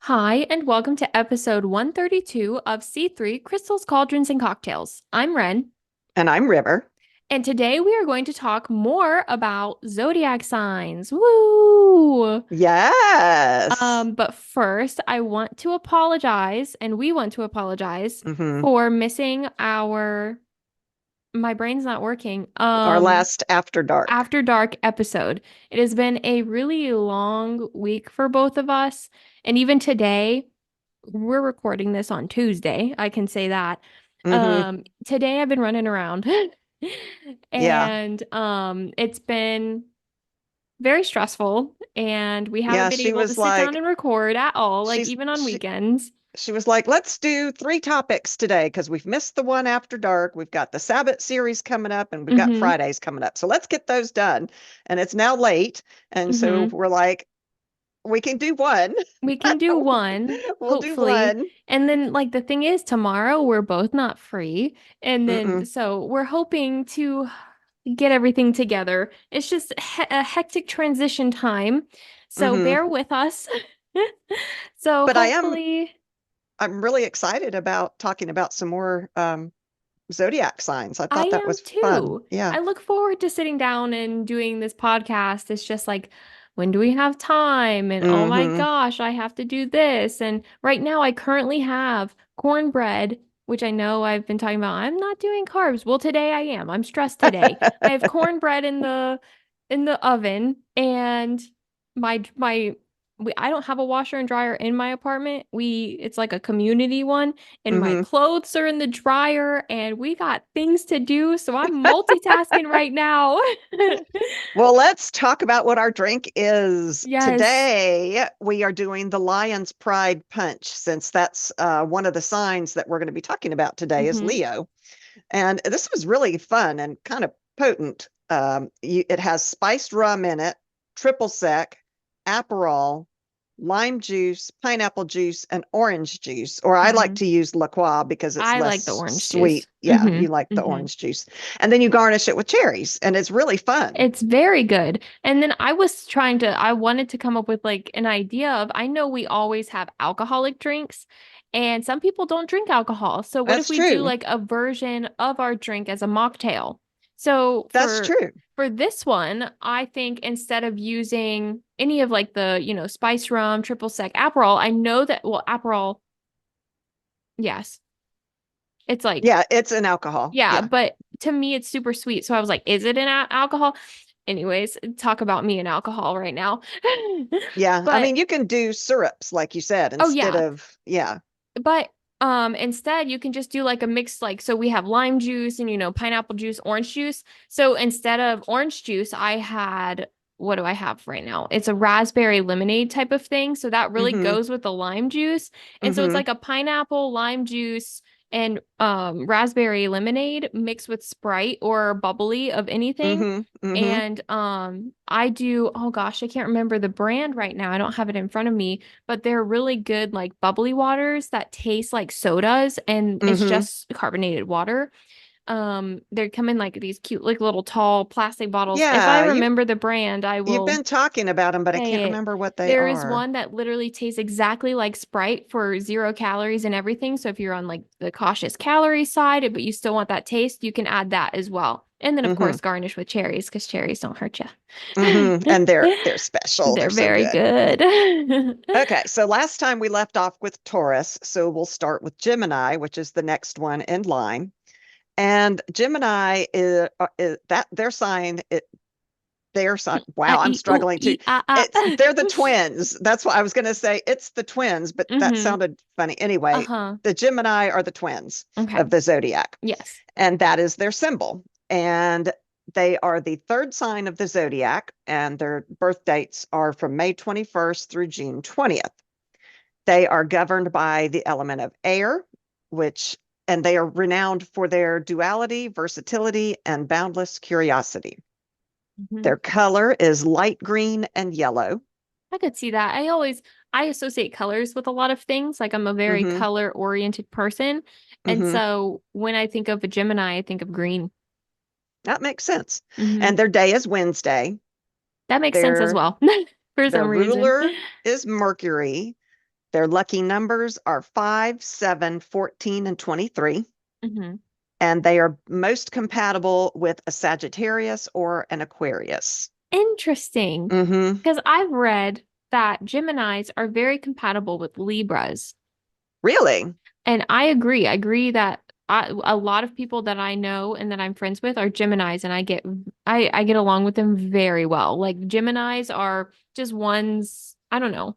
Hi, and welcome to episode 132 of C3 Crystals, Cauldrons, and Cocktails. I'm Ren, And I'm River. and today we are going to talk more about zodiac signs. Woo! Yes. But first, I want to apologize, and we want to apologize hmm for missing my brain's not working. Our last After Dark. After Dark episode. It has been a really long week for both of us, and even today. We're recording this on Tuesday. I can say that. hmm Today I've been running around Yeah. and it's been very stressful and we haven't Yeah. been able to sit down and record at all, like She's, even on she, weekends. she was like, let's do three topics today because we've missed the one After Dark. We've got the Sabbath series coming up and we've got Mm-hmm. Fridays coming up. So let's get those done. And it's now late. And so Mm-hmm. we're like, we can do one. We can do one, We'll do hopefully. one. And then like the thing is tomorrow we're both not free. And then Mm-mm. so we're hoping to get everything together. It's just a hectic transition time. So hmm bear with us. So But hopefully, I'm really excited about talking about some more zodiac signs. I I thought that am was fun. too. Yeah. I look forward to sitting down and doing this podcast. It's just like, when do we have time? And oh my hmm gosh, I have to do this. And right now, I currently have cornbread, which I know I've been talking about. I'm not doing carbs. Well, today I am. I'm stressed today. I have cornbread in the oven, and I don't have a washer and dryer in my apartment. It's like a community one, and my hmm clothes are in the dryer, and we got things to do, so I'm multitasking right now. Well, let's talk about what our drink is. Yes. Today, we are doing the Lion's Pride Punch, since that's one of the signs that we're going to be talking about today is Hmm. Leo. And this was really fun and kind of potent. It has spiced rum in it, triple sec, Aperol, lime juice, pineapple juice, and orange juice. Or I like Hmm. to use La Croix because it's I like the less orange juice. sweet. Yeah, Hmm. you like the Hmm. orange juice. And then you garnish it with cherries, and it's really fun. It's very good. And then I wanted to come up with like an idea of, I know we always have alcoholic drinks and some people don't drink alcohol. So what if That's we do true. like a version of our drink as a mocktail? So That's true. for this one, I think instead of using any of like the, spice rum, triple sec, Aperol, I know that, well, Aperol, yes. It's like, Yeah, it's an alcohol. yeah, Yeah. but to me it's super sweet. So I was like, is it an alcohol? Anyways, talk about me and alcohol right now. Yeah. I But mean, you can do syrups, like you said, oh instead yeah, of, yeah. but instead you can just do like a mix, like so we have lime juice and pineapple juice, orange juice. So instead of orange juice, I had, what do I have right now? It's a raspberry lemonade type of thing. So that really hmm goes with the lime juice. And so it's hmm like a pineapple, lime juice, and raspberry lemonade mixed with Sprite or bubbly of anything. hmm hmm And I do, oh gosh, I can't remember the brand right now. I don't have it in front of me, but they're really good like bubbly waters that taste like sodas, and it's hmm just carbonated water. They come in like these cute like little tall plastic bottles. If I Yeah, remember the brand, I you've will been talking about them, but I can't say it. remember what they There is are. one that literally tastes exactly like Sprite for 0 calories and everything. So if you're on like the cautious calorie side, but you still want that taste, you can add that as well. And then of hmm course garnish with cherries because cherries don't hurt you. And they're special. They're They're so very good. good. Okay, so last time we left off with Taurus, so we'll start with Gemini, which is the next one in line. And Gemini is that their sign. Their sign. E I Wow, I'm E O struggling too. E A A. They're the twins. That's what I was going to say. It's the twins, but that Mm-hmm. sounded funny. Anyway, Uh-huh. the Gemini are the twins Okay. of the zodiac, Yes. and that is their symbol. And they are the third sign of the zodiac, and their birth dates are from May 21st through June 20th. They are governed by the element of air, which, and they are renowned for their duality, versatility, and boundless curiosity. Hmm. Their color is light green and yellow. I could see that. I associate colors with a lot of things. Like I'm a very hmm color oriented person. And hmm so when I think of a Gemini, I think of green. That makes sense. Hmm. And their day is Wednesday. That makes sense as Their well, for some their reason. ruler is Mercury. Their lucky numbers are 5, 7, 14, and 23. Hmm. And they are most compatible with a Sagittarius or an Aquarius. Interesting. Hmm. Because I've read that Geminis are very compatible with Libras. Really? And I agree. I agree that a lot of people that I know and that I'm friends with are Geminis, and I get along with them very well. Like Geminis are just ones, I don't know.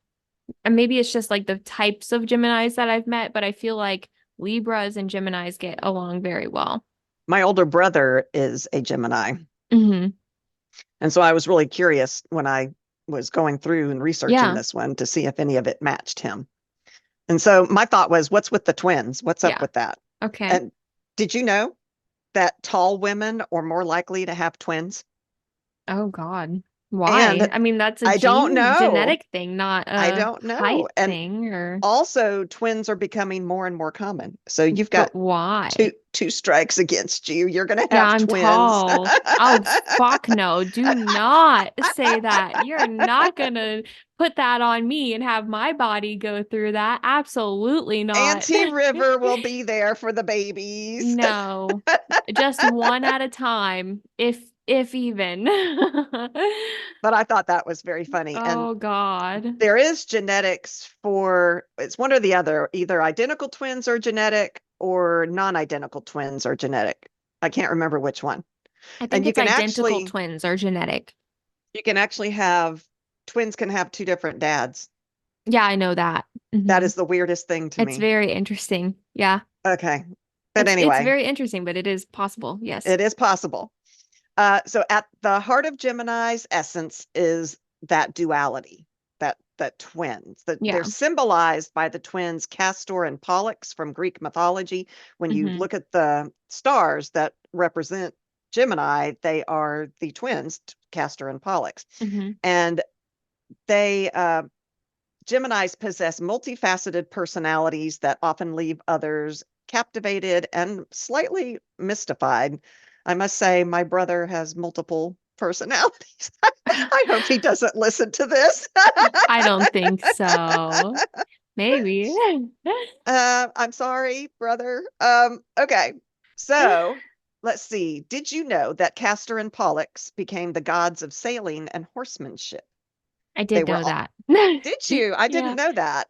And maybe it's just like the types of Geminis that I've met, but I feel like Libras and Geminis get along very well. My older brother is a Gemini. Hmm. And so I was really curious when I was going through and researching Yeah. this one to see if any of it matched him. And so my thought was, what's with the twins? What's up Yeah. with that? Okay. And did you know that tall women are more likely to have twins? Oh God. And Why? I mean, that's a I don't know. genetic thing, not I a don't know. height And thing or also twins are becoming more and more common. So you've got but why? two strikes against you. You're going to Yeah, have I'm twins. tall. Oh, fuck no. Do not say that. You're not gonna put that on me and have my body go through that. Absolutely not. Auntie River will be there for the babies. No. Just one at a time, if even. But I thought that was very funny. And Oh God. there is genetics for it's one or the other. Either identical twins are genetic or non-identical twins are genetic. I can't remember which one. I think And it's identical twins are genetic. you can actually have twins can have two different dads. Yeah, I know that. That Hmm. is the weirdest thing to It's me. very interesting. Yeah. Okay. But It's anyway, very interesting, but it is possible. Yes. it is possible. So at the heart of Gemini's essence is that duality, that twins, that they're Yeah. symbolized by the twins Castor and Pollux from Greek mythology. When you Hmm. look at the stars that represent Gemini, they are the twins, Castor and Pollux. Hmm. And they Geminis possess multifaceted personalities that often leave others captivated and slightly mystified. I must say, my brother has multiple personalities. I hope he doesn't listen to this. I don't think so. Maybe. I'm sorry, brother. Okay. So let's see. Did you know that Castor and Pollux became the gods of sailing and horsemanship? I They did were know that. Did you? I didn't Yeah. know that.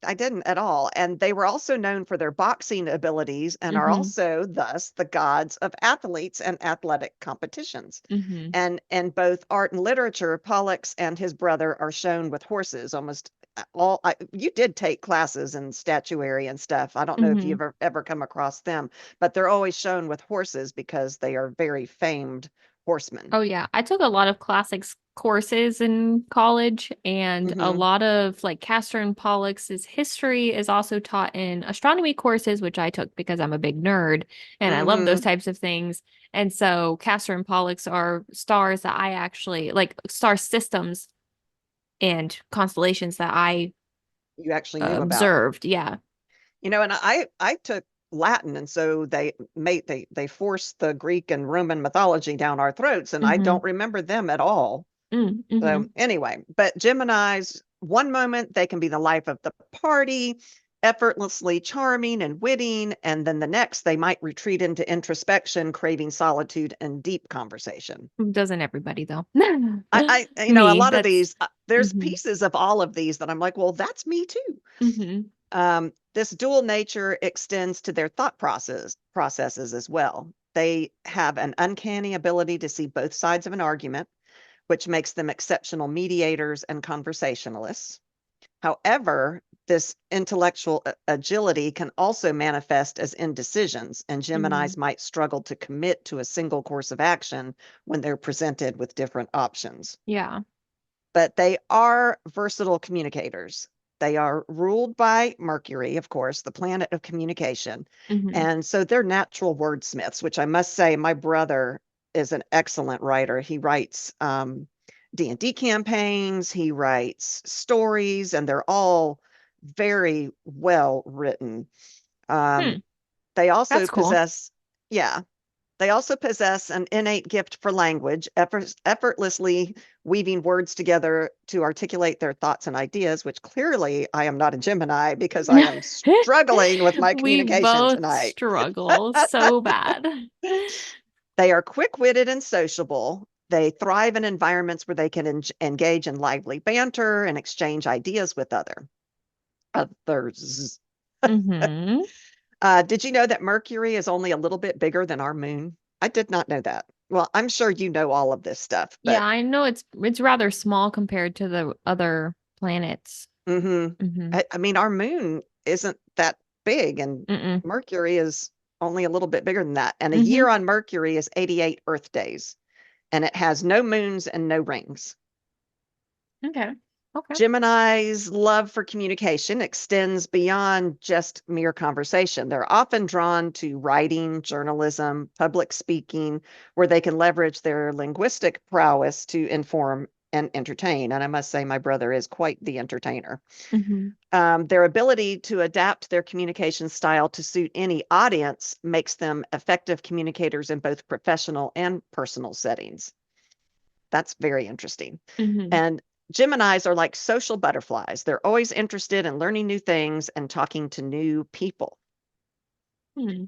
I didn't at all. And they were also known for their boxing abilities and are Hmm. also thus the gods of athletes and athletic competitions. Hmm. And in both art and literature, Pollux and his brother are shown with horses almost you did take classes in statuary and stuff. I don't know if Hmm. you've ever come across them, but they're always shown with horses because they are very famed horsemen. Oh yeah. I took a lot of classics courses in college, and a Hmm. lot of like Castor and Pollux's history is also taught in astronomy courses, which I took because I'm a big nerd and I love those Hmm. types of things. And so Castor and Pollux are stars that I actually like, star systems and constellations that I You actually knew about. observed. Yeah. And I took Latin, and so they forced the Greek and Roman mythology down our throats, and I Hmm. don't remember them at all. So Hmm. anyway, but Gemini's one moment they can be the life of the party, effortlessly charming and witty, and then the next they might retreat into introspection, craving solitude and deep conversation. Doesn't everybody though? A Me, lot of that's these, there's hmm pieces of all of these that I'm like, well, that's me too. hmm This dual nature extends to their thought processes as well. They have an uncanny ability to see both sides of an argument, which makes them exceptional mediators and conversationalists. However, this intellectual agility can also manifest as indecisions, and hmm Geminis might struggle to commit to a single course of action when they're presented with different options. Yeah. But they are versatile communicators. They are ruled by Mercury, of course, the planet of communication. Hmm. And so they're natural wordsmiths, which I must say, my brother is an excellent writer. He writes D&D campaigns, he writes stories, and they're all very well written. Um, Hmm. they also That's cool. possess, yeah, They also possess an innate gift for language, effortlessly weaving words together to articulate their thoughts and ideas, which clearly I am not a Gemini because I am struggling with my We communication both tonight. struggle so bad. They are quick-witted and sociable. They thrive in environments where they can engage in lively banter and exchange ideas with others. Hmm. Did you know that Mercury is only a little bit bigger than our moon? I did not know that. Well, I'm sure you know all of this stuff, Yeah, but I know it's rather small compared to the other planets. hmm Hmm. I mean, our moon isn't that big, and Mm-mm. Mercury is only a little bit bigger than that. And a year Hmm. on Mercury is 88 Earth days, and it has no moons and no rings. Okay. Okay. Gemini's love for communication extends beyond just mere conversation. They're often drawn to writing, journalism, public speaking, where they can leverage their linguistic prowess to inform and entertain. And I must say, my brother is quite the entertainer. Hmm. Their ability to adapt their communication style to suit any audience makes them effective communicators in both professional and personal settings. That's very interesting. Hmm. And Geminis are like social butterflies. They're always interested in learning new things and talking to new people. Hmm.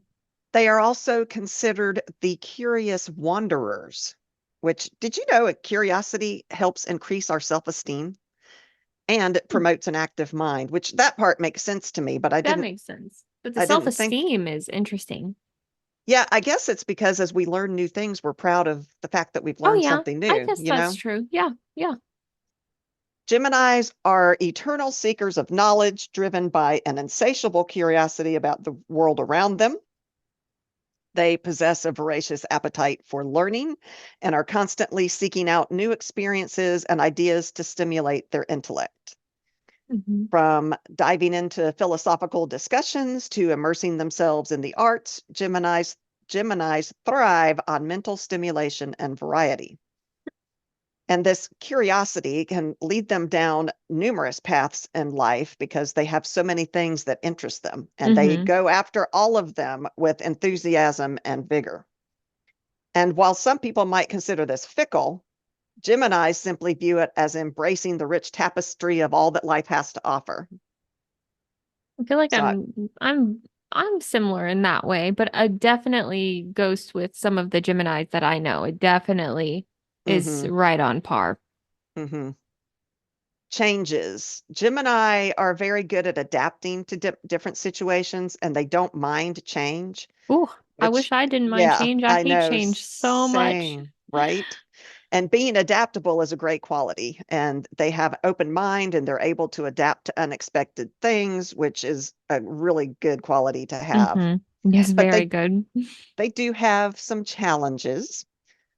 They are also considered the curious wanderers, which did you know curiosity helps increase our self-esteem and it promotes an active mind, which that part makes sense to me, but That makes sense. But the I didn't think, self-esteem is interesting. yeah, I guess it's because as we learn new things, we're proud of the fact that we've Oh learned yeah, something I new, guess you that's know? true. Yeah, yeah. Geminis are eternal seekers of knowledge, driven by an insatiable curiosity about the world around them. They possess a voracious appetite for learning and are constantly seeking out new experiences and ideas to stimulate their intellect. Hmm. From diving into philosophical discussions to immersing themselves in the arts, Geminis thrive on mental stimulation and variety. And this curiosity can lead them down numerous paths in life because they have so many things that interest them, and they Hmm. go after all of them with enthusiasm and vigor. And while some people might consider this fickle, Geminis simply view it as embracing the rich tapestry of all that life has to offer. I feel like So, I'm similar in that way, but it definitely goes with some of the Geminis that I know. It definitely is mm-hmm, right on par. mm-hmm. Changes. Gemini are very good at adapting to different situations and they don't mind change. Ooh, I Which, wish I didn't mind yeah, change. I I hate know, change so much. same, right? And being adaptable is a great quality. And they have open mind and they're able to adapt to unexpected things, which is a really good quality to have. Hmm. Yes, But very good. they do have some challenges.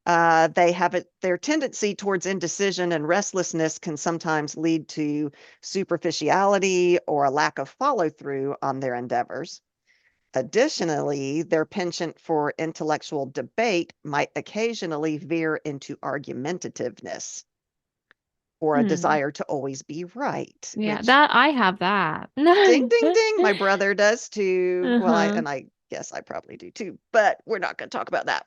They have their tendency towards indecision and restlessness can sometimes lead to superficiality or a lack of follow through on their endeavors. Additionally, their penchant for intellectual debate might occasionally veer into argumentativeness or a Hmm. desire to always be right, Yeah, which that I have that. ding, ding, ding, my brother does too. Well, Uh-huh. I guess I probably do too, but we're not going to talk about that.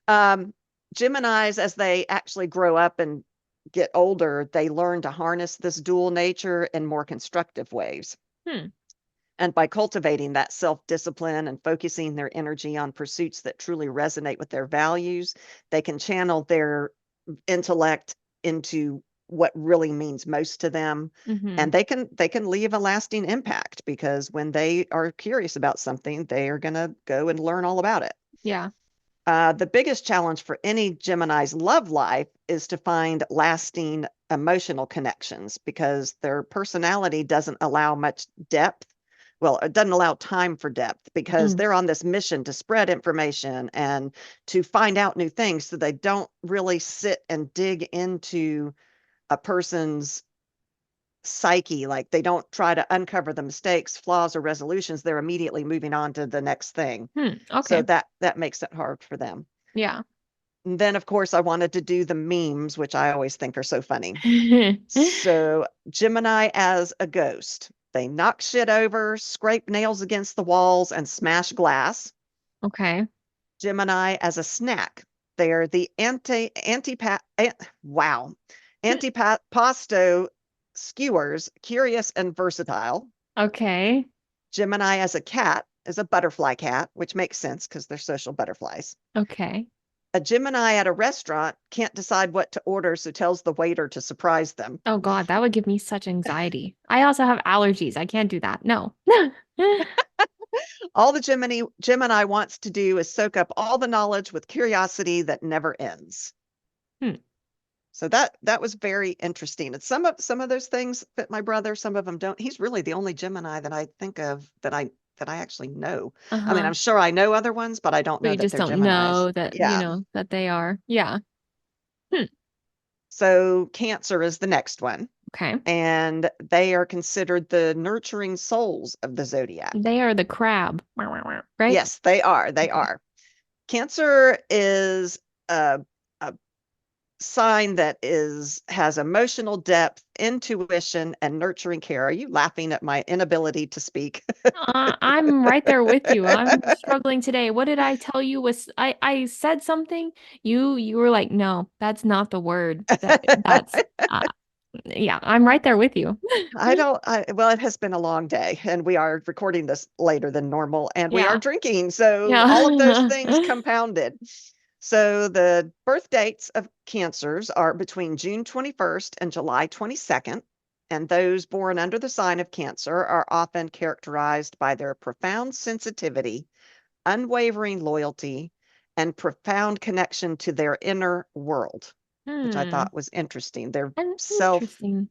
Um, Geminis, as they actually grow up and get older, they learn to harness this dual nature in more constructive ways. Hmm. And by cultivating that self discipline and focusing their energy on pursuits that truly resonate with their values, they can channel their intellect into what really means most to them. Hmm. And they can leave a lasting impact because when they are curious about something, they are going to go and learn all about it. Yeah. The biggest challenge for any Gemini's love life is to find lasting emotional connections because their personality doesn't allow much depth. Well, it doesn't allow time for depth because Mm. they're on this mission to spread information and to find out new things. So they don't really sit and dig into a person's psyche. Like they don't try to uncover the mistakes, flaws, or resolutions. They're immediately moving on to the next thing. Hmm. So Okay. that makes it hard for them. Yeah. And then, of course, I wanted to do the memes, which I always think are so funny. So, Gemini as a ghost. They knock shit over, scrape nails against the walls, and smash glass. Okay. Gemini as a snack. They are the wow, antipasto skewers, curious and versatile. Okay. Gemini as a cat is a butterfly cat, which makes sense because they're social butterflies. Okay. A Gemini at a restaurant can't decide what to order, so tells the waiter to surprise them. Oh God, that would give me such anxiety. I also have allergies. I can't do that. No. All the Gemini wants to do is soak up all the knowledge with curiosity that never ends. Hmm. So that was very interesting. And some of those things fit my brother, some of them don't. He's really the only Gemini that I think of that I actually know. I mean, Uh-huh. I'm sure I know other ones, but I don't But know you that just they're don't Geminis. know that, Yeah. that they are. Yeah. Hmm. So Cancer is the next one, Okay. and they are considered the nurturing souls of the zodiac. They are the crab. Right? Yes, they are. They Okay. are. Cancer is a sign that is has emotional depth, intuition, and nurturing care. Are you laughing at my inability to speak? I'm right there with you. I'm struggling today. What did I tell you was I said something? You were like, "No, that's not the word." That's yeah, I'm right there with you. Well, it has been a long day, and we are recording this later than normal, and we are Yeah. drinking. So all of those Yeah. things compounded. So the birth dates of Cancers are between June 21st and July 22nd. And those born under the sign of Cancer are often characterized by their profound sensitivity, unwavering loyalty, and profound connection to their inner world, which I Hmm. thought was interesting. They're And self interesting.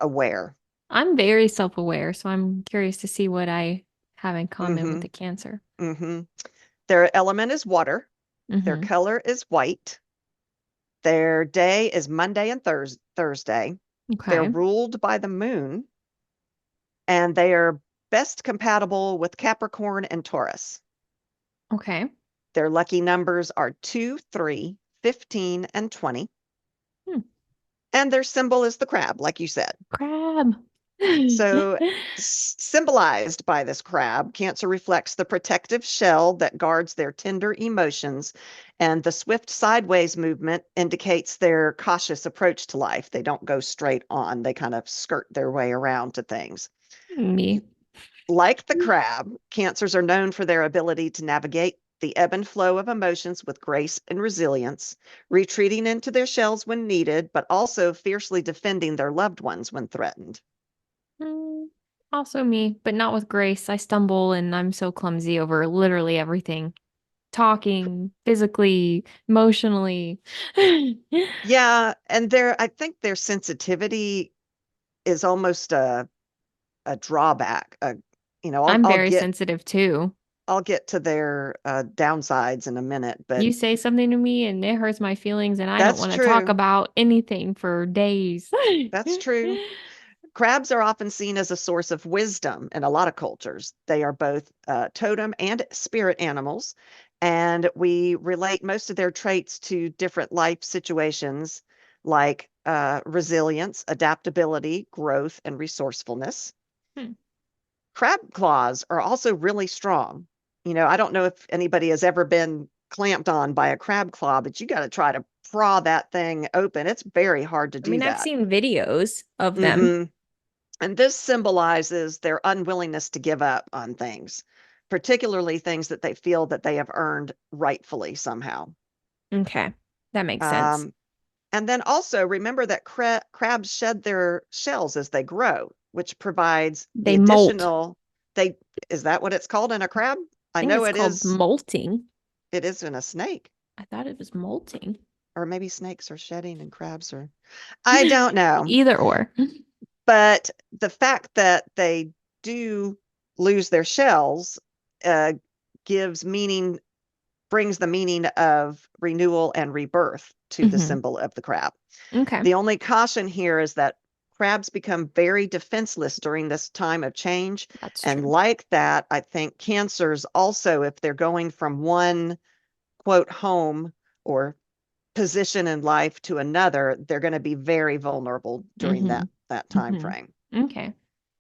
aware. I'm very self-aware, so I'm curious to see what I have in common with Mm-hmm. the Cancer. Mm-hmm. Their element is water. Their Mm-hmm. color is white. Their day is Monday and Thursday. They're Okay. ruled by the moon, and they are best compatible with Capricorn and Taurus. Okay. Their lucky numbers are 2, 3, 15, and 20. Hmm. And their symbol is the crab, like you said. Crab. So, symbolized by this crab, Cancer reflects the protective shell that guards their tender emotions, and the swift sideways movement indicates their cautious approach to life. They don't go straight on, they kind of skirt their way around to things. Me. Like the crab, Cancers are known for their ability to navigate the ebb and flow of emotions with grace and resilience, retreating into their shells when needed, but also fiercely defending their loved ones when threatened. Mm, also me, but not with grace. I stumble and I'm so clumsy over literally everything. Talking, physically, emotionally. Yeah, and I think their sensitivity is almost a drawback. I'll I'm I'll very get sensitive too. I'll get to their downsides in a minute, but You say something to me and it hurts my feelings and I don't that's want to talk true. about anything for days. That's true. Crabs are often seen as a source of wisdom in a lot of cultures. They are both totem and spirit animals, and we relate most of their traits to different life situations like resilience, adaptability, growth, and resourcefulness. Hmm. Crab claws are also really strong. I don't know if anybody has ever been clamped on by a crab claw, but you got to try to paw that thing open. It's very hard to I do mean, I've that. seen videos of them. Hmm. And this symbolizes their unwillingness to give up on things, particularly things that they feel that they have earned rightfully somehow. Okay, that makes sense. Um, and then also remember that crabs shed their shells as they grow, which provides the They molt. additional. They Is that what it's called in a crab? I I think know it's it called is. molting. It is in a snake, I thought it was molting. or maybe snakes are shedding and crabs are. I don't know. Either or. But the fact that they do lose their shells uh, gives meaning, brings the meaning of renewal and rebirth to the Hmm. symbol of the crab. Okay, The only caution here is that crabs become very defenseless during this time of change. that's And true. like that, I think cancers also, if they're going from one quote home or position in life to another, they're going to be very vulnerable during Hmm. that time Hmm. frame. Okay, that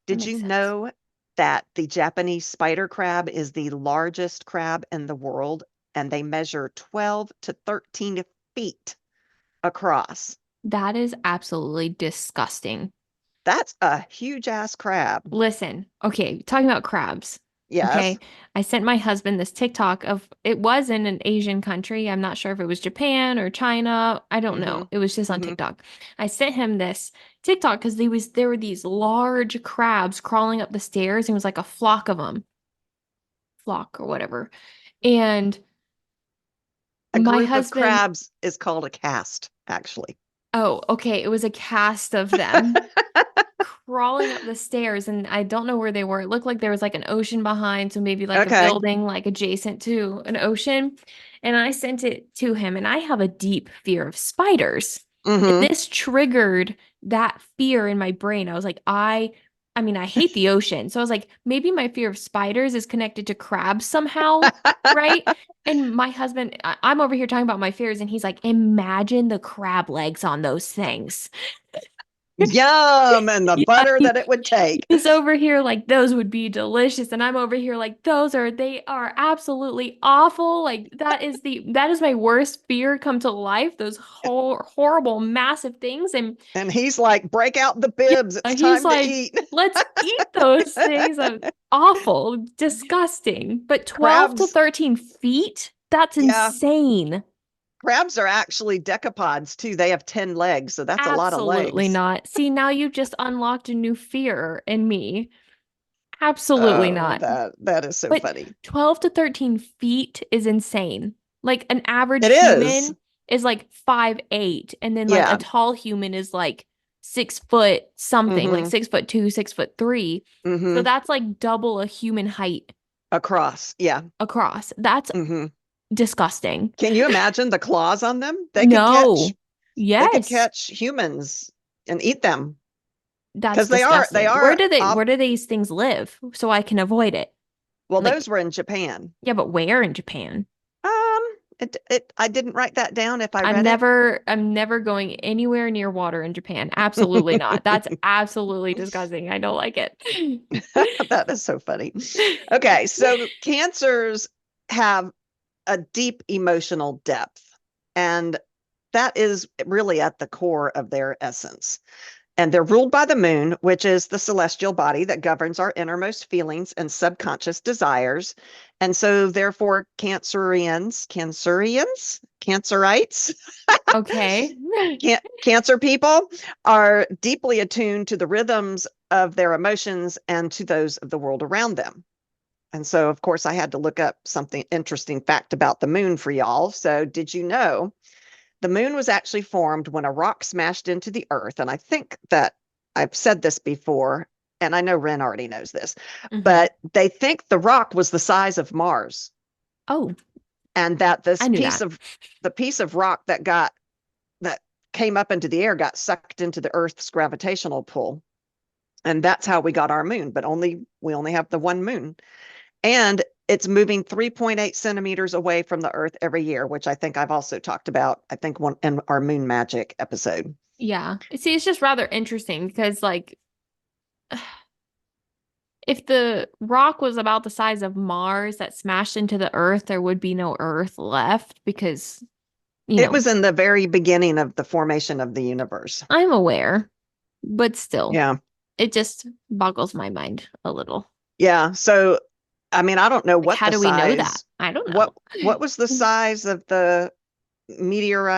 Did makes you sense. know that the Japanese spider crab is the largest crab in the world? and they measure 12 to 13 feet across. That is absolutely disgusting. That's a huge ass crab. Listen, okay, talking about crabs. Okay, Yes. I sent my husband this TikTok of it was in an Asian country. I'm not sure if it was Japan or China. I don't know. Mm-hmm. It was just on Mm-hmm. TikTok. I sent him this TikTok because there were these large crabs crawling up the stairs. And it was like a flock of them, flock or whatever. And A my group of husband, crabs is called a cast, actually. oh, okay, it was a cast of them crawling up the stairs, and I don't know where they were. It looked like there was like an ocean behind, so maybe like a Okay. building like adjacent to an ocean. And I sent it to him, and I have a deep fear of spiders. And Mm-hmm. this triggered that fear in my brain. I was like, I mean, I hate the ocean. So I was like, maybe my fear of spiders is connected to crabs somehow, right? And my husband, I'm over here talking about my fears, and he's like, imagine the crab legs on those things. Yum, and the Yeah, butter that it would take. he's over here like those would be delicious, and I'm over here like they are absolutely awful. Like that is my worst fear come to life. Those horrible massive things, and And he's like, break out the yeah, bibs. It's he's time to like, eat. let's eat those things. Awful, disgusting. But 12 to Crabs, 13 feet? That's yeah, insane. crabs are actually decapods too. They have 10 legs, so that's a lot of Absolutely legs. not. See, now you've just unlocked a new fear in me. Absolutely Oh, not. that is so But funny. 12 to 13 feet is insane. Like an average It is. human is like 5'8", and then like a Yeah. tall human is like 6 foot something, like Mm-hmm. 6'2", 6'3". So Mm-hmm. that's like double a human height Across. Yeah. across. across. That's Mm-hmm. disgusting. Can you imagine the claws on them? No. They could Yes. catch humans and eat them That's because they disgusting. are Where do these things live so I can avoid it? well, Like, those were in Japan. yeah, but where in Japan? I didn't write that down if I read it. I'm never going anywhere near water in Japan. Absolutely not. That's absolutely disgusting. I don't like it. That is so funny. Okay, so cancers have a deep emotional depth, and that is really at the core of their essence. And they're ruled by the moon, which is the celestial body that governs our innermost feelings and subconscious desires. And so, therefore, Cancerites, Okay. Cancer people are deeply attuned to the rhythms of their emotions and to those of the world around them. And so, of course, I had to look up something interesting fact about the moon for y'all. So, did you know the moon was actually formed when a rock smashed into the earth? And I think that I've said this before, and I know Ren already knows this, Hmm. but they think the rock was the size of Mars, Oh, and that I knew that. the piece of rock that came up into the air got sucked into the Earth's gravitational pull. And that's how we got our moon, but we only have the one moon. And it's moving 3.8 centimeters away from the Earth every year, which I think I've also talked about, I think one in our moon magic episode. Yeah. See, it's just rather interesting because like if the rock was about the size of Mars that smashed into the Earth, there would be no Earth left because, you It know, was in the very beginning of the formation of the universe. I'm aware, but still, Yeah. it just boggles my mind a little. Yeah. So, I mean, I don't know Like, what how the do we know that? size, I don't what know. what was the size of the meteor?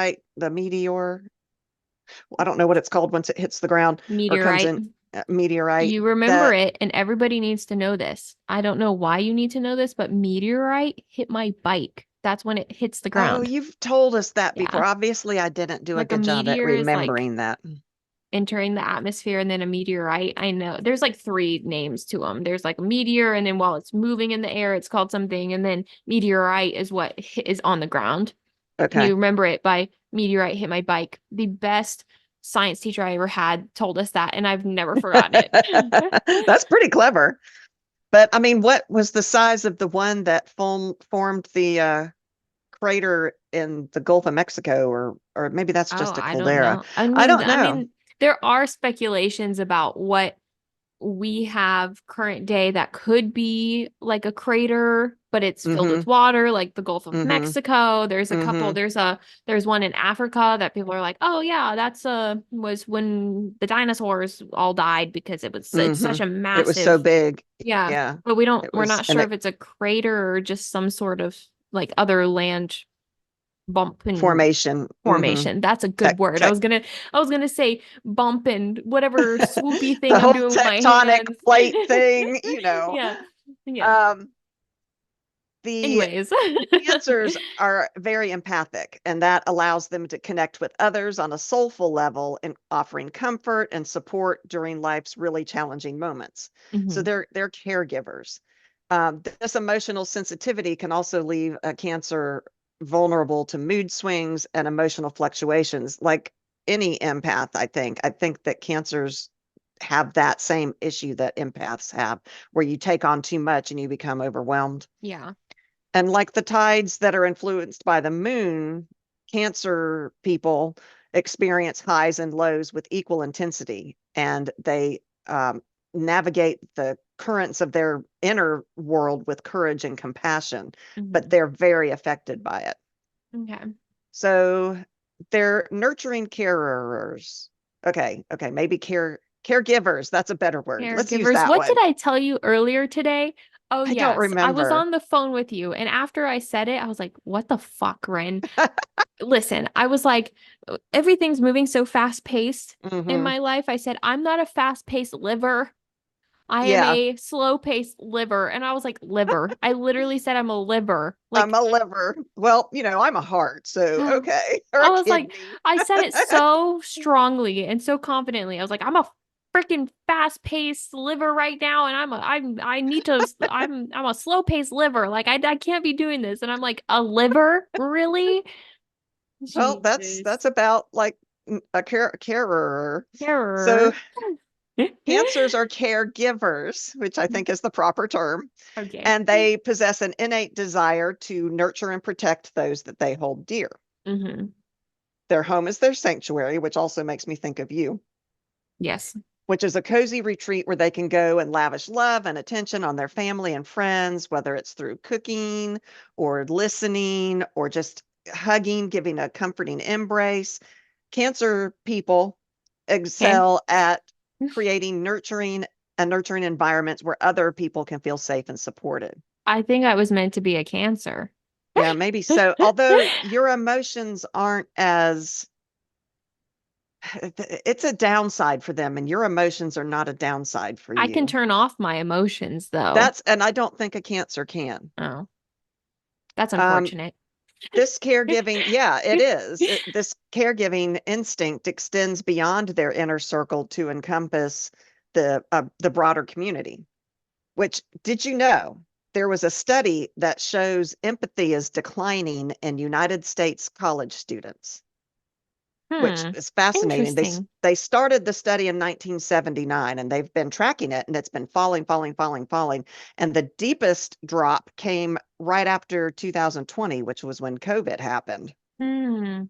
I don't know what it's called once it hits the ground or comes Meteorite. in, meteorite You remember that, it, and everybody needs to know this. I don't know why you need to know this, but meteorite hit my bike. That's when it hits the oh, ground. you've told us that Yeah. before. Obviously, I didn't do a Like a good job at meteor is like remembering that. entering the atmosphere, and then a meteorite. I know there's like three names to them. There's like a meteor, and then while it's moving in the air, it's called something, and then meteorite is what is on the ground. And Okay. you remember it by meteorite hit my bike. The best science teacher I ever had told us that, and I've never forgotten it. That's pretty clever. But I mean, what was the size of the one that formed the crater in the Gulf of Mexico, or maybe that's Oh, just a I don't caldera? know. I don't I know. mean, there are speculations about what we have current day that could be like a crater but it's filled Mm-hmm. with water, like the Gulf of Mm-hmm. Mexico. There's a couple, Mm-hmm. there's one in Africa that people are like, oh yeah, that's was when the dinosaurs all died because it's Mm-hmm. such a It was so massive, big. yeah. Yeah. But It we're was, not and sure it if it's a crater or just some sort of like other land bump and formation. Mm-hmm. formation. That's a good Tech, word. tech, I was gonna say bump and whatever swoopy the thing I'm whole doing with my tectonic hands. plate thing, you know. Yeah. Yeah. Um, the Anyways. Cancers are very empathic, and that allows them to connect with others on a soulful level and offering comfort and support during life's really challenging moments. So Mhm. they're caregivers. This emotional sensitivity can also leave a Cancer vulnerable to mood swings and emotional fluctuations, like any empath. I think that Cancers have that same issue that empaths have, where you take on too much and you become overwhelmed. Yeah. And like the tides that are influenced by the moon, Cancer people experience highs and lows with equal intensity, and they navigate the currents of their inner world with courage and compassion, but Mhm. they're very affected by it. Okay. So they're nurturing carers. Okay, maybe caregivers. That's a better word. Let's use Caregivers. that What did one. I tell you earlier today? Oh, I don't yes. I was remember. on the phone with you, and after I said it, I was like, what the fuck, Ren? Listen, I was like, everything's moving so fast paced in Hmm. my life. I said, I'm not a fast paced liver. I am Yeah, a slow paced liver. And I was like, liver. I literally said I'm a liver. I'm Like, a liver. Well, I'm a heart, so okay, or I a was like, kidney. I said it so strongly and so confidently. I was like, I'm a freaking fast-paced liver right now, and I need to I'm a slow-paced liver. Like I can't be doing this. And I'm like, a liver? Really? Well, Jesus. that's about like a carer. So Terror. cancers are caregivers, which I think is the proper term, Okay. and they possess an innate desire to nurture and protect those that they hold dear. Mm-hmm. Their home is their sanctuary, which also makes me think of you, Yes. which is a cozy retreat where they can go and lavish love and attention on their family and friends, whether it's through cooking or listening or just hugging, giving a comforting embrace. Cancer people Okay. excel at creating nurturing environments where other people can feel safe and supported. I think I was meant to be a Cancer. Yeah, maybe so. Although your emotions aren't as it's a downside for them, and your emotions are not a downside for I can you. turn off my emotions though. And I don't think a Cancer can. Oh, that's Um, unfortunate. this caregiving, yeah, it is. This caregiving instinct extends beyond their inner circle to encompass the broader community. Which did you know there was a study that shows empathy is declining in United States college students, which Hmm. is fascinating. Interesting. They started the study in 1979, and they've been tracking it, and it's been falling. And the deepest drop came right after 2020, which was when COVID happened. Hmm.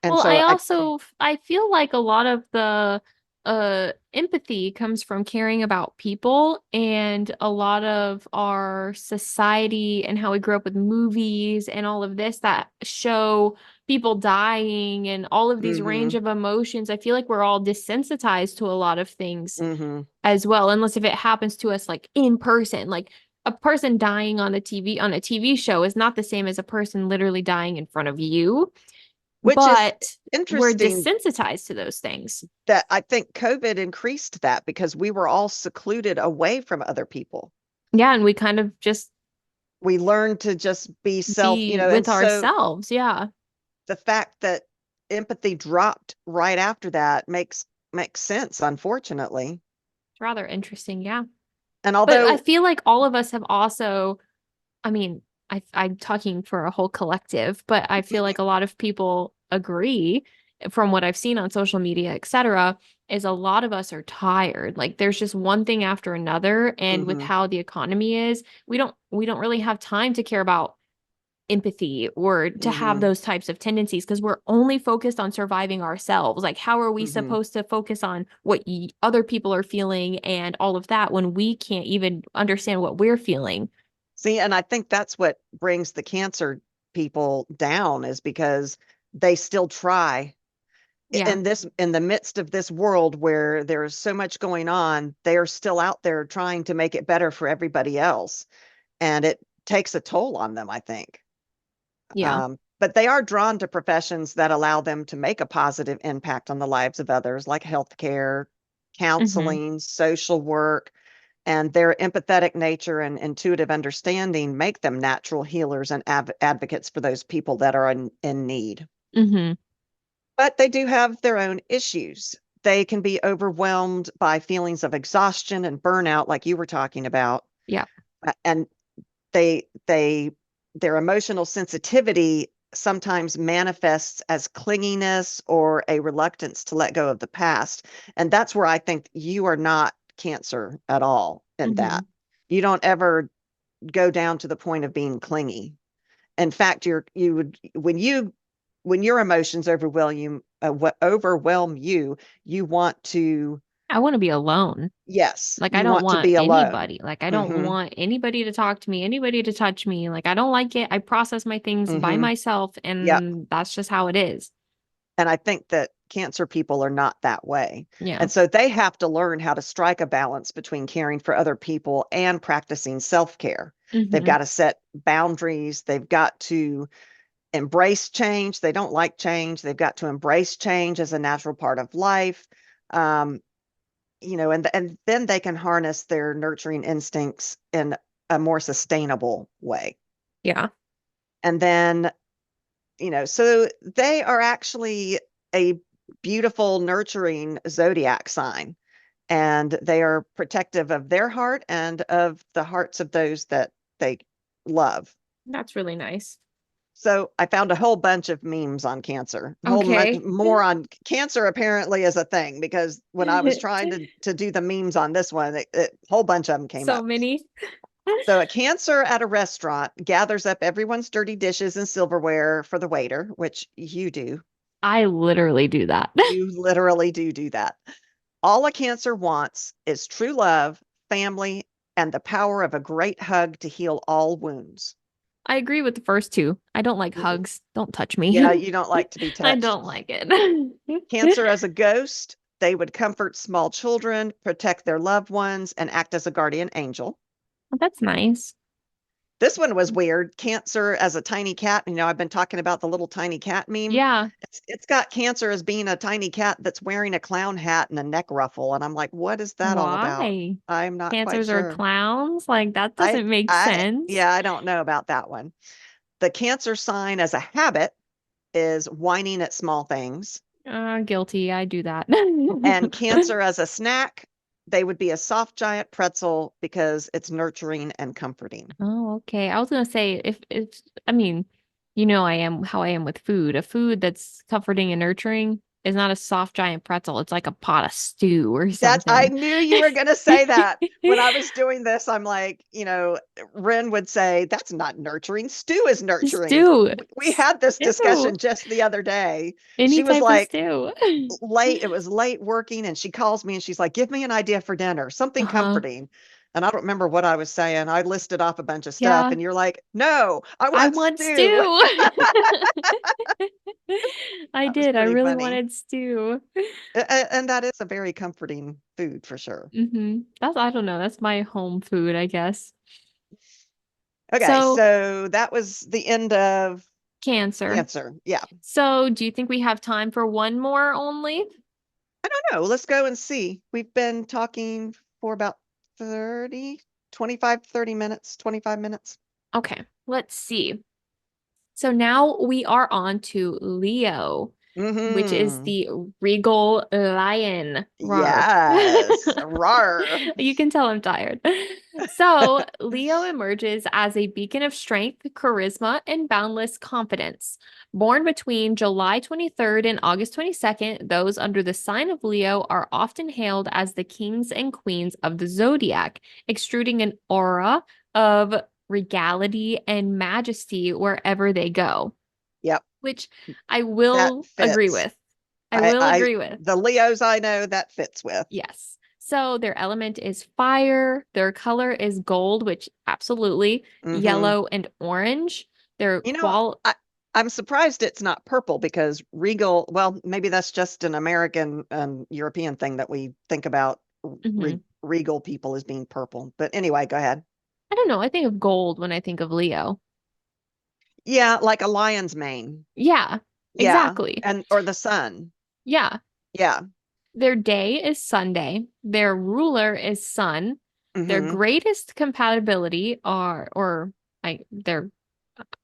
And Well, so I feel like a lot of the empathy comes from caring about people, and a lot of our society and how we grew up with movies and all of this that show people dying and all of these range mm-hmm, of emotions. I feel like we're all desensitized to a lot of things mm-hmm. as well, unless if it happens to us like in person. Like a person dying on a TV show is not the same as a person literally dying in front of you, Which is but we're interesting desensitized to those things. that I think COVID increased that because we were all secluded away from other people. Yeah, and we kind of just We learned to just be be and with so ourselves. Yeah, the fact that empathy dropped right after that makes sense, unfortunately. it's rather interesting. Yeah. And But I although, feel like all of us have also, I mean, I'm talking for a whole collective, but I feel like a lot of people agree from what I've seen on social media, etc., is a lot of us are tired. Like there's just one thing after another. And with mhm, how the economy is, we don't really have time to care about empathy or to have mhm, those types of tendencies because we're only focused on surviving ourselves. Like, how are we mhm. supposed to focus on what other people are feeling and all of that when we can't even understand what we're feeling? See, and I think that's what brings the Cancer people down is because they still try Yeah. in the midst of this world where there's so much going on, they are still out there trying to make it better for everybody else. And it takes a toll on them, I think. Yeah. But they are drawn to professions that allow them to make a positive impact on the lives of others, like healthcare, Hmm. counseling, social work, and their empathetic nature and intuitive understanding make them natural healers and advocates for those people that are in need. Hmm. But they do have their own issues. They can be overwhelmed by feelings of exhaustion and burnout, like you were talking about. Yeah. And they their emotional sensitivity sometimes manifests as clinginess or a reluctance to let go of the past. And that's where I think you are not Cancer at all in that. Hmm. You don't ever go down to the point of being clingy. In fact, you would when your emotions overwhelm you, you want to, I want to be alone. yes, Like, I you don't want to want be alone. anybody. Like, I don't Mm-hmm. want anybody to talk to me, anybody to touch me. Like, I don't like it. I process my things by Mm-hmm. myself, Yep. and that's just how it is. And I think that Cancer people are not that way. Yeah. And so they have to learn how to strike a balance between caring for other people and practicing self-care. They've Hmm. got to set boundaries. They've got to embrace change. They don't like change. They've got to embrace change as a natural part of life. Um, and then they can harness their nurturing instincts in a more sustainable way. Yeah. And then, so they are actually a beautiful, nurturing zodiac sign, and they are protective of their heart and of the hearts of those that they love. That's really nice. So I found a whole bunch of memes on Cancer, a whole much Okay. more on Cancer apparently is a thing because when I was trying to do the memes on this one, a whole bunch of them came So up. many. So a Cancer at a restaurant gathers up everyone's dirty dishes and silverware for the waiter, which you do. I literally do that. You literally do that. All a Cancer wants is true love, family, and the power of a great hug to heal all wounds. I agree with the first two. I don't like hugs. Don't touch Yeah, me. you don't like to be I touched. don't like it. Cancer as a ghost, they would comfort small children, protect their loved ones, and act as a guardian angel. That's nice. This one was weird. Cancer as a tiny cat. I've been talking about the little tiny cat meme. Yeah. It's got Cancer as being a tiny cat that's wearing a clown hat and a neck ruffle. And I'm like, what is that all about? Why? I'm not quite Cancers are sure. clowns? Like, that I, doesn't make sense. yeah, I don't know about that one. The Cancer sign as a habit is whining at small things. Guilty. I do that. And Cancer as a snack, they would be a soft giant pretzel because it's nurturing and comforting. Oh, okay. I was gonna say if I mean, I am how I am with food. A food that's comforting and nurturing is not a soft giant pretzel. It's like a pot of stew or That I something. knew you were going to say that. When I was doing this, I'm like, Ren would say, that's not nurturing. Stew is nurturing. Stew. We had this Stew. discussion just the other day. Any She was type of like, stew. late. It was late working, and she calls me and she's like, "Give me an idea for dinner, something Uh-huh. comforting." And I don't remember what I was saying. I listed off a bunch of stuff, Yeah. and you're like, "No, I I want want stew." stew. I That was did. I pretty really funny. wanted stew. And that is a very comforting food for sure. I don't know. That's my home food, I guess. Okay, So, so that was the end of cancer. Cancer. Yeah. So, do you think we have time for one more only? I don't know. Let's go and see. We've been talking for about 30, 25, 30 minutes, 25 minutes. Okay, let's see. So now we are on to Leo, which is Mm-hmm. the regal lion. Rar. Yes. Rar. You can tell I'm tired. So, Leo emerges as a beacon of strength, charisma, and boundless confidence. Born between July 23rd and August 22nd, those under the sign of Leo are often hailed as the kings and queens of the zodiac, extruding an aura of regality and majesty wherever they go, Yep. which I That will agree fits. with. I will I agree with. the Leos I know that fits with. Yes. So their element is fire. Their color is gold, which absolutely Mm-hmm. yellow and orange. Their You know, qual I'm surprised it's not purple because regal, well, maybe that's just an American European thing that we think about Mhm. regal people as being purple. But anyway, go ahead. I don't know. I think of gold when I think of Leo. Yeah, like a lion's mane. Yeah, Yeah. exactly. And or the sun. Yeah. Yeah. Their day is Sunday. Their ruler is Sun. Their Mm-hmm. greatest compatibility are, or their,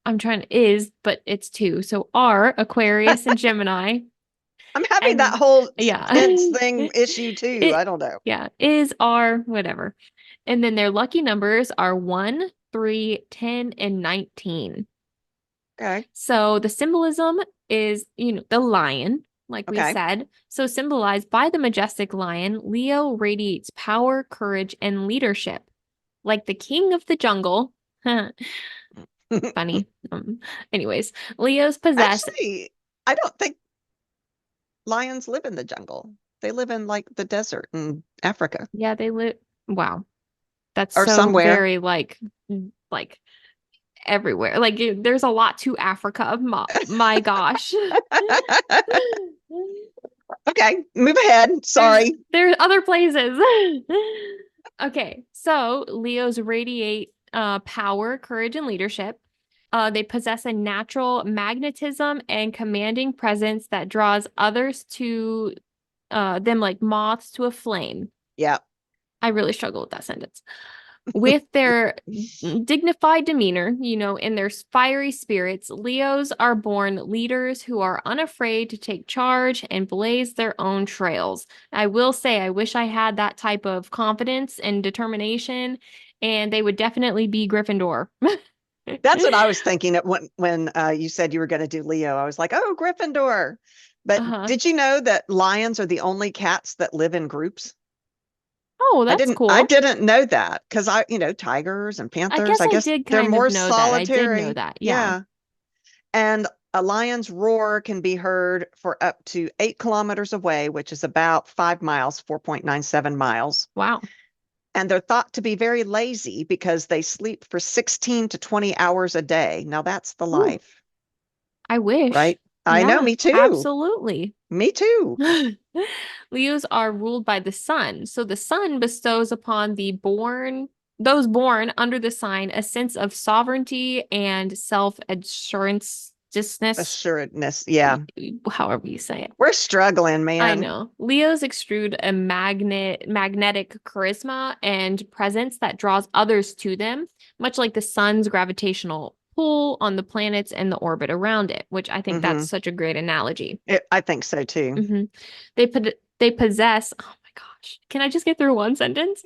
I'm trying to, is, but it's two. So are Aquarius and Gemini. I'm having that And whole yeah, tense thing issue too. I it, don't know. yeah, is, are, whatever. And then their lucky numbers are 1, 3, 10, and 19. Okay. So the symbolism is, the lion, like we Okay. said. So symbolized by the majestic lion, Leo radiates power, courage, and leadership. Like the king of the jungle. Funny. Anyways, Leos possess, Actually, I don't think lions live in the jungle. They live in like the desert in Africa yeah, they live. Wow. That's or so somewhere. very like everywhere. Like there's a lot to Africa. My gosh. Okay, move ahead. There's Sorry. there's other places. Okay, so Leos radiate power, courage, and leadership. They possess a natural magnetism and commanding presence that draws others to them like moths to a flame. Yeah. I really struggle with that sentence. With their dignified demeanor, in their fiery spirits, Leos are born leaders who are unafraid to take charge and blaze their own trails. I will say, I wish I had that type of confidence and determination, and they would definitely be Gryffindor. That's what I was thinking of when you said you were going to do Leo. I was like, oh, Gryffindor. But Uh-huh. did you know that lions are the only cats that live in groups? Oh, that's I cool. didn't know that because tigers and I panthers, guess I I guess did they're kind of more know that. I did know solitary. that. Yeah. Yeah. And a lion's roar can be heard for up to 8 kilometers away, which is about 5 miles, 4.97 miles. Wow. And they're thought to be very lazy because they sleep for 16 to 20 hours a day. Now that's the Ooh, life, I wish. right? I know, Yeah, me too. absolutely. Me too. Leos are ruled by the sun. So the sun bestows upon those born under the sign, a sense of sovereignty and self-assurance, Assuredness. Yeah. however you say it. We're struggling, I man. know. Leos extrude a magnetic charisma and presence that draws others to them, much like the sun's gravitational pull on the planets and the orbit around it, which I think that's Hmm. such a great analogy. I think so too. Hmm. They possess, oh my gosh, can I just get through one sentence?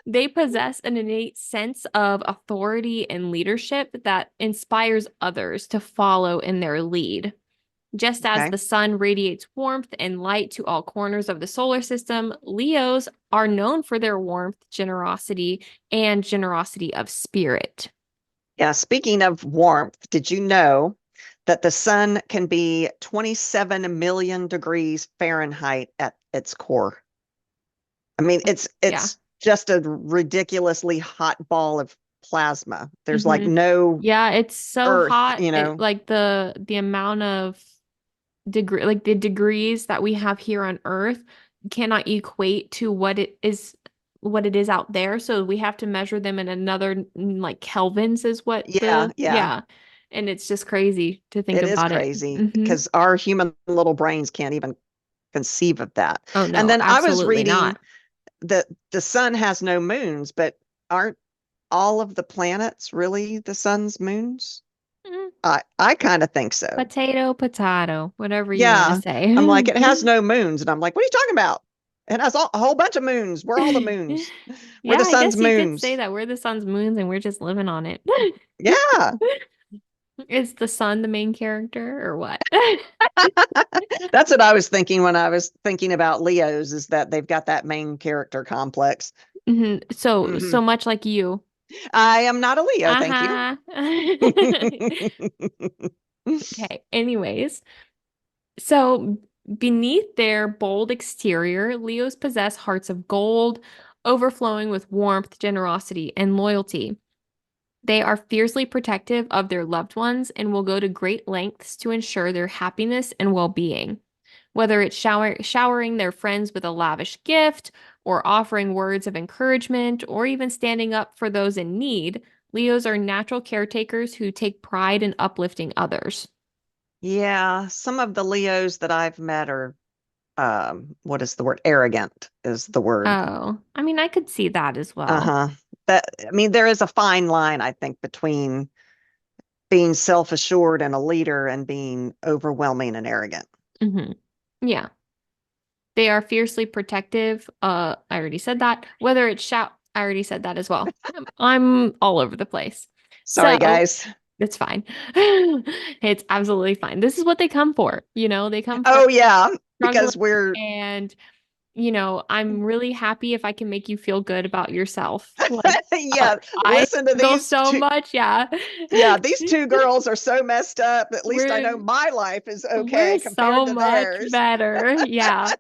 They possess an innate sense of authority and leadership that inspires others to follow in their lead. Just as Okay. the sun radiates warmth and light to all corners of the solar system, Leos are known for their warmth, generosity of spirit. Yeah. Speaking of warmth, did you know that the sun can be 27 million degrees Fahrenheit at its core? I mean, Yeah. it's just a ridiculously hot ball of plasma. There's like Hmm. no Yeah, it's so earth, hot. Like the amount of like the degrees that we have here on Earth cannot equate to what it is out there. So we have to measure them in another like kelvins is what Yeah, yeah. yeah. And it's just crazy to think It is about it. crazy Hmm. because our human little brains can't even conceive of that. Oh And no, then I was absolutely reading not. that the sun has no moons, but aren't all of the planets really the sun's moons? Mm, I kind of think so. potato, whatever you want to Yeah. say. I'm like, it has no moons. And I'm like, what are you talking about? It has a whole bunch of moons. We're all the moons. We're Yeah, the I sun's guess you could say moons. that we're the sun's moons and we're just living on it. Yeah. Is the sun the main character or what? That's what I was thinking when I was thinking about Leos, is that they've got that main character complex. So Hmm. much like you. I am not a Leo, thank you. Uh-huh. Okay. Anyways, so Beneath their bold exterior, Leos possess hearts of gold, overflowing with warmth, generosity, and loyalty. They are fiercely protective of their loved ones and will go to great lengths to ensure their happiness and well-being. Whether it's showering their friends with a lavish gift, or offering words of encouragement, or even standing up for those in need, Leos are natural caretakers who take pride in uplifting others. Yeah, some of the Leos that I've met are, what is the word? Arrogant is the word. Oh, I mean, I could see that as well. Uh-huh. I mean, there is a fine line, I think, between being self-assured and a leader and being overwhelming and arrogant. Hmm. Yeah. They are fiercely protective. I already said that. Whether it's shout, I already said that as well. I'm all over the place. Sorry, So guys. it's fine. It's absolutely fine. This is what they come for. They come for Oh, yeah, struggling. because we're, And, I'm really happy if I can make you feel good about yourself. Like, yeah, I listen to struggle these so two. much. Yeah. Yeah, these two girls are so messed up. At least I know We're my life is okay we're compared so to much theirs. better. Yeah.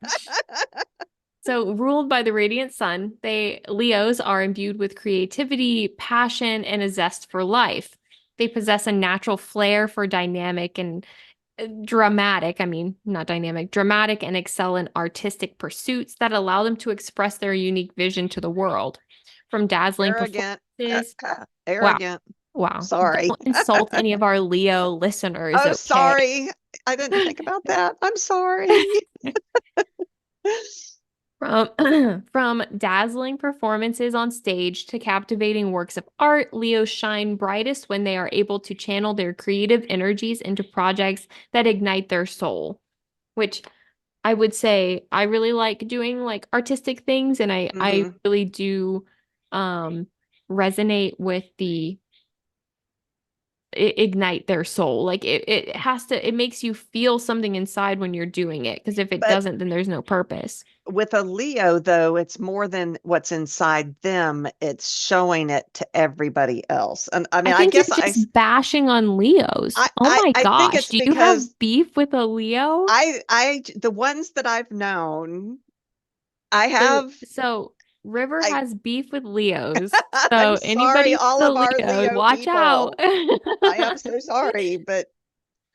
So, ruled by the radiant sun, Leos are imbued with creativity, passion, and a zest for life. They possess a natural flair for dynamic and dramatic, I mean, not dynamic, dramatic and excel in artistic pursuits that allow them to express their unique vision to the world. From dazzling Arrogant. performances, wow, Arrogant. wow. Sorry. Don't insult any of our Leo listeners, Oh, okay? sorry. I didn't think about that. I'm sorry. From from dazzling performances on stage to captivating works of art, Leos shine brightest when they are able to channel their creative energies into projects that ignite their soul, which I would say I really like doing like artistic things, and I Hmm. really do um resonate with the ignite their soul. Like it has to, it makes you feel something inside when you're doing it, because if it But doesn't, then there's no purpose. with a Leo, though, it's more than what's inside them. It's showing it to everybody else. And I I mean, think you're just bashing on Leos. Oh my I think gosh. it's Do you have because beef with a Leo? the ones that I've known, I The have, so River I, has beef with Leos. I'm So sorry, anybody all who's a of our Leo, Leo watch out. people. I am so sorry, but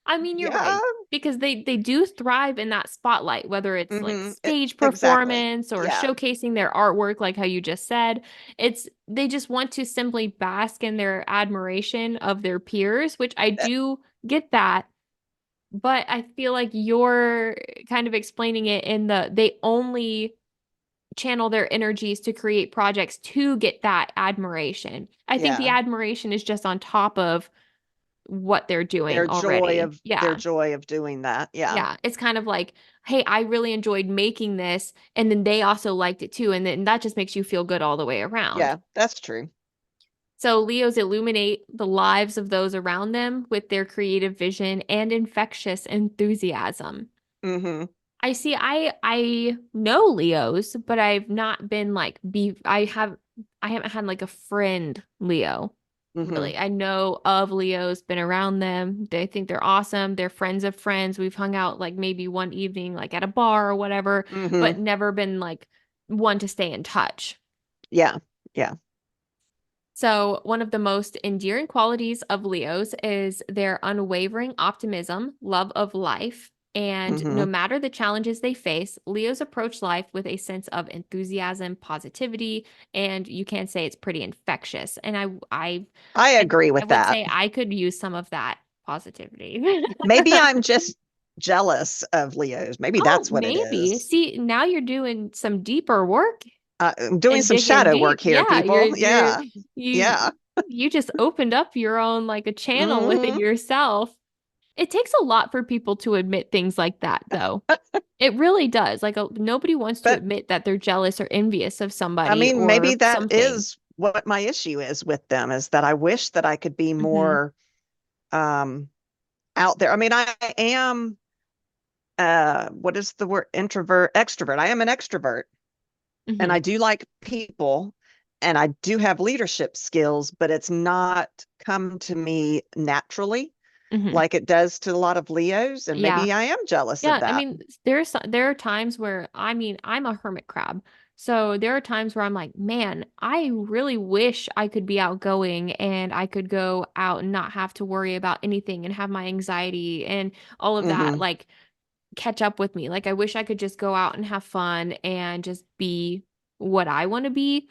I mean, you're yeah. right. Because they do thrive in that spotlight, whether it's like Hmm. stage Exactly. performance or Yeah. showcasing their artwork, like how you just said. They just want to simply bask in their admiration of their peers, which I That- do get that. But I feel like you're kind of explaining it in they only channel their energies to create projects to get that admiration. I think the yeah. admiration is just on top of what they're doing already. Their Yeah. joy of doing that. Yeah. Yeah. It's kind of like, hey, I really enjoyed making this. And then they also liked it too. And then that just makes you feel good all the way around. Yeah, that's true. So Leos illuminate the lives of those around them with their creative vision and infectious enthusiasm. Hmm. I know Leos, but I've not been like be I haven't had like a friend Leo. Hmm. Really. I know of Leos, been around them. They think they're awesome. They're friends of friends. We've hung out like maybe one evening like at a bar or whatever, but Hmm. never been like one to stay in touch. Yeah. Yeah. So, one of the most endearing qualities of Leos is their unwavering optimism, love of life, and no Hmm. matter the challenges they face, Leos approach life with a sense of enthusiasm, positivity, and you can say it's pretty infectious. And I I, agree I with would that. say I could use some of that positivity. Maybe I'm just jealous of Leos. Maybe Oh, that's what it maybe. is. See, now you're doing some deeper work I'm doing and some digging shadow deep. work here, Yeah, people. Yeah. you Yeah. you just opened up your own like a channel within Hmm. yourself. It takes a lot for people to admit things like that, though. It really does. Like nobody wants to But admit that they're jealous or envious of I somebody mean, maybe or that something. is what my issue is with them is that I wish that I could be Hmm. more um out there. I mean, I am what is the word? Introvert, extrovert. I am an extrovert and I Hmm. do like people and I do have leadership skills, but it's not come to me naturally. Hmm. like it does to a lot of Leos, and Yeah. maybe I am jealous of Yeah, I that. mean, there are times where I'm a hermit crab. So there are times where I'm like, man, I really wish I could be outgoing and I could go out and not have to worry about anything and have my anxiety and all of that Mm-hmm. like catch up with me. Like I wish I could just go out and have fun and just be what I want to be.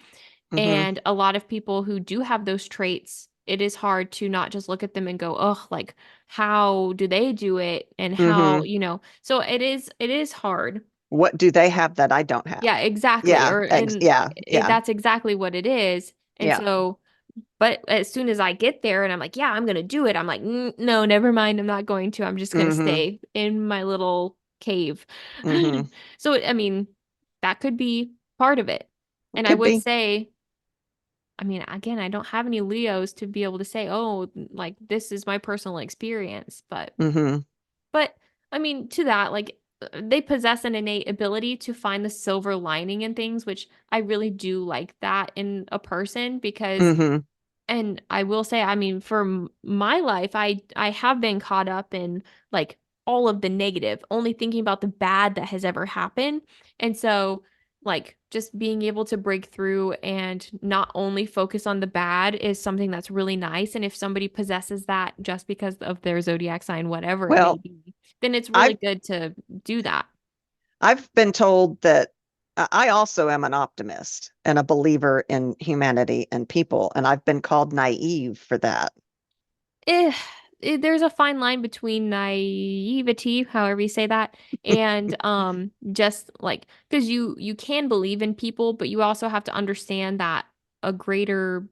Mm-hmm. And a lot of people who do have those traits, it is hard to not just look at them and go, oh, like, how do they do it? And how, Mm-hmm. so it is hard. What do they have that I don't have? Yeah, exactly. Yeah. Or, and Yeah. Yeah. that's exactly what it is. And Yeah. so, but as soon as I get there and I'm like, yeah, I'm going to do it, I'm like, no, never mind. I'm not going to. I'm just going to Mm-hmm. stay in my little cave. Mm-hmm. So, I mean, that could be part of it. It And I could would be. say, I mean, again, I don't have any Leos to be able to say, oh, like this is my personal experience, Mm-hmm. but I mean, to that, like they possess an innate ability to find the silver lining in things, which I really do like that in a person because Mm-hmm. and I will say, I mean, for my life, I have been caught up in like all of the negative, only thinking about the bad that has ever happened. And so, like, just being able to break through and not only focus on the bad is something that's really nice. And if somebody possesses that just because of their zodiac sign, whatever it may Well, be, then it's really I've good to do that. I've been told that I also am an optimist and a believer in humanity and people, and I've been called naive for that. eh, there's a fine line between naivety, however you say that, and just like because you can believe in people, but you also have to understand that a greater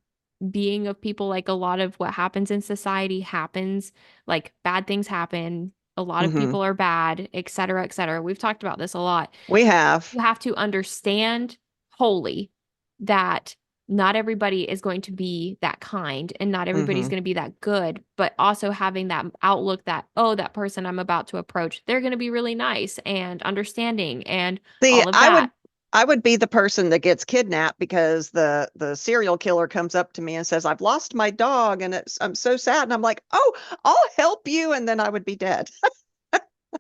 being of people, like a lot of what happens in society happens, like bad things happen. A lot of Hmm. people are bad, et cetera, et cetera. We've talked about this a lot. We have. You have to understand wholly that not everybody is going to be that kind and not everybody's Hmm. going to be that good, but also having that outlook that, oh, that person I'm about to approach, they're going to be really nice and understanding and See, all of that. I would be the person that gets kidnapped because the serial killer comes up to me and says, "I've lost my dog and I'm so sad." And I'm like, "Oh, I'll help you." And then I would be dead.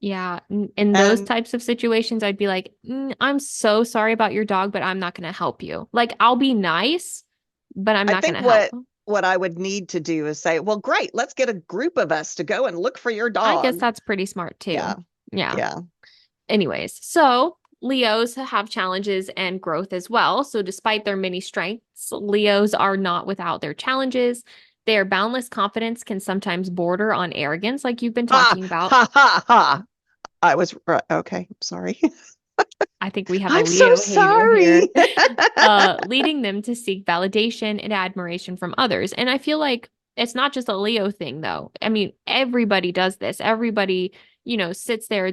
Yeah. In those And types of situations, I'd be like, I'm so sorry about your dog, but I'm not going to help you. Like, I'll be nice, but I'm I not going think to help. what I would need to do is say, "Well, great, let's get a group of us to go and look for your I guess dog." that's pretty smart Yeah. too. Yeah. Yeah. Anyways, so Leos have challenges and growth as well. So, despite their many strengths, Leos are not without their challenges. Their boundless confidence can sometimes border on arrogance, like you've been Ha talking about. ha ha ha. I was right. Okay. Sorry. I think we have a I'm so Leo hater here, sorry. leading them to seek validation and admiration from others. And I feel like it's not just a Leo thing, though. I mean, everybody does this. Everybody, sits there.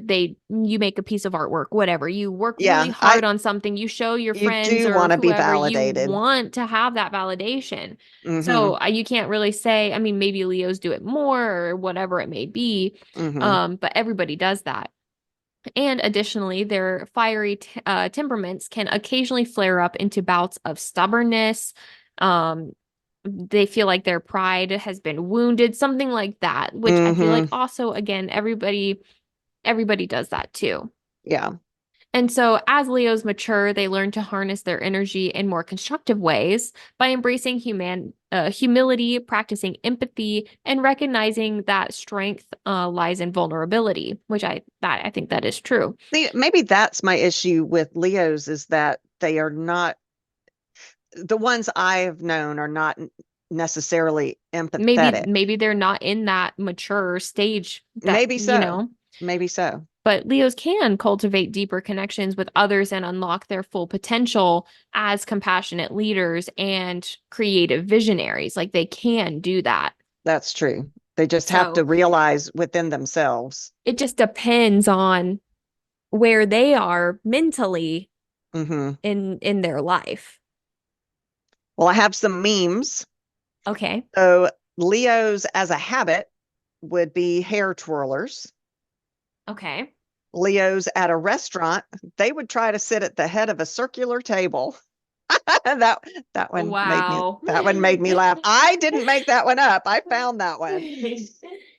You make a piece of artwork, whatever. You work really Yeah, hard on something. You show your you friends do or want to be whoever you validated. want to have that validation. Mm-hmm. So you can't really say, I mean, maybe Leos do it more or whatever it may be. Mm-hmm. But everybody does that. And additionally, their fiery temperaments can occasionally flare up into bouts of stubbornness. Um, they feel like their pride has been wounded, something like that, which I feel like Mm-hmm. also, again, everybody does that too. Yeah. And so, as Leos mature, they learn to harness their energy in more constructive ways by embracing humility, practicing empathy, and recognizing that strength lies in vulnerability, which I think that is true. See, maybe that's my issue with Leos is that they are not the ones I have known are not necessarily Maybe empathetic. maybe they're not in that mature stage that, Maybe so. Maybe so. but Leos can cultivate deeper connections with others and unlock their full potential as compassionate leaders and creative visionaries. Like they can do that. That's true. They just have So to realize within themselves. it just depends on where they are mentally Hmm. in their life. Well, I have some memes. Okay. So Leos as a habit would be hair twirlers. Okay. Leos at a restaurant, they would try to sit at the head of a circular table. that Wow. that one made me laugh. I didn't make that one up. I found that one.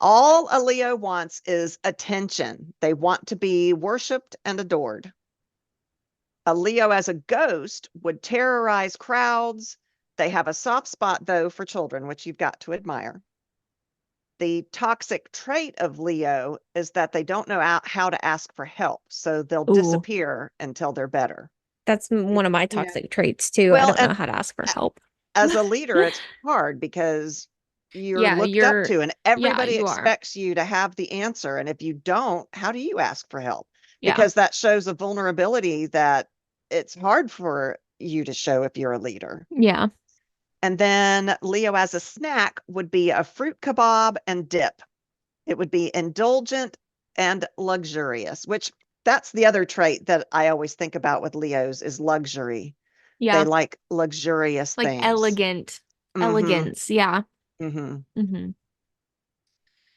All a Leo wants is attention. They want to be worshiped and adored. A Leo as a ghost would terrorize crowds. They have a soft spot, though, for children, which you've got to admire. The toxic trait of Leo is that they don't know how to ask for help, so they'll Ooh, disappear until they're better. that's one of my Yeah. toxic traits too. I Well, don't know and how to ask for help. as a leader, it's hard because you're Yeah, looked up to and yeah, everybody you are. expects you to have the answer. And if you don't, how do you ask for help? Yeah, Because that shows a vulnerability that it's hard for you to show if you're a leader. yeah, And then Leo as a snack would be a fruit kebab and dip. It would be indulgent and luxurious, which that's the other trait that I always think about with Leos is luxury. They yeah. like luxurious Like things. elegant, Mm-hmm. elegance. Yeah. Mm-hmm. hmm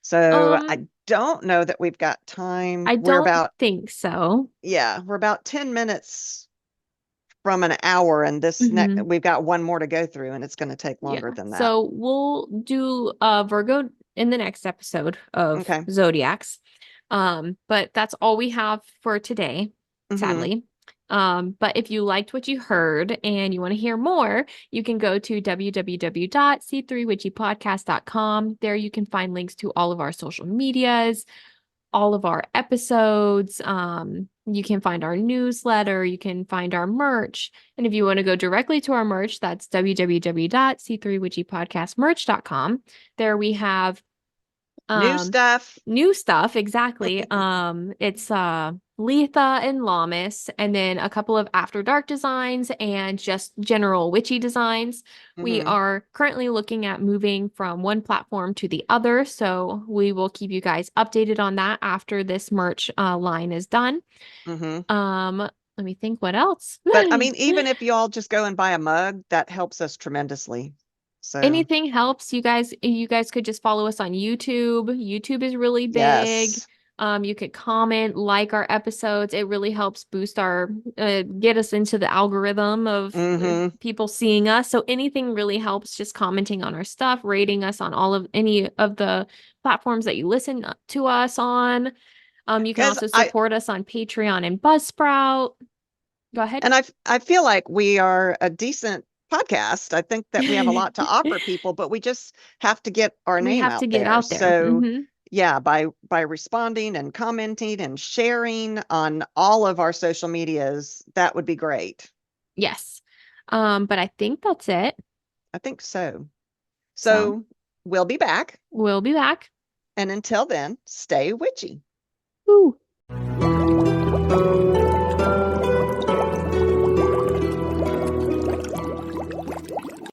So Um, I don't know that we've got time. I We're don't about, think so. yeah, we're about 10 minutes from an hour, and this next hmm we've got one more to go through, and it's going to take Yeah. longer than that. So we'll do Virgo in the next episode of Okay. Zodiacs. But that's all we have for today, Mm-hmm. sadly. But if you liked what you heard and you want to hear more, you can go to www.c3witchypodcast.com. There you can find links to all of our social medias, all of our episodes. You can find our newsletter, you can find our merch. And if you want to go directly to our merch, that's www.c3witchypodcastmerch.com. There we have New um stuff. new stuff, exactly. It's Letha and Lamas, and then a couple of After Dark designs and just general witchy designs. We Mm-hmm. are currently looking at moving from one platform to the other, so we will keep you guys updated on that after this merch line is done. Mm-hmm. Let me think what else. But I mean, even if you all just go and buy a mug, that helps us tremendously. So, Anything helps. You guys could just follow us on YouTube. YouTube is really big. yes. You could comment, like our episodes. It really helps boost our get us into the algorithm of Mm-hmm. people seeing us. So anything really helps, just commenting on our stuff, rating us on all of any of the platforms that you listen to us on. You can Because also support us on Patreon and Buzzsprout. Go ahead. I feel like we are a decent podcast. I think that we have a lot to offer people, but we just have to get our We name have to out get there. out there. So, yeah, by responding and commenting and sharing on all of our social medias, that would be great. Yes. But I think that's it. I think so. So So, we'll be back. we'll be back. And until then, stay witchy. Woo.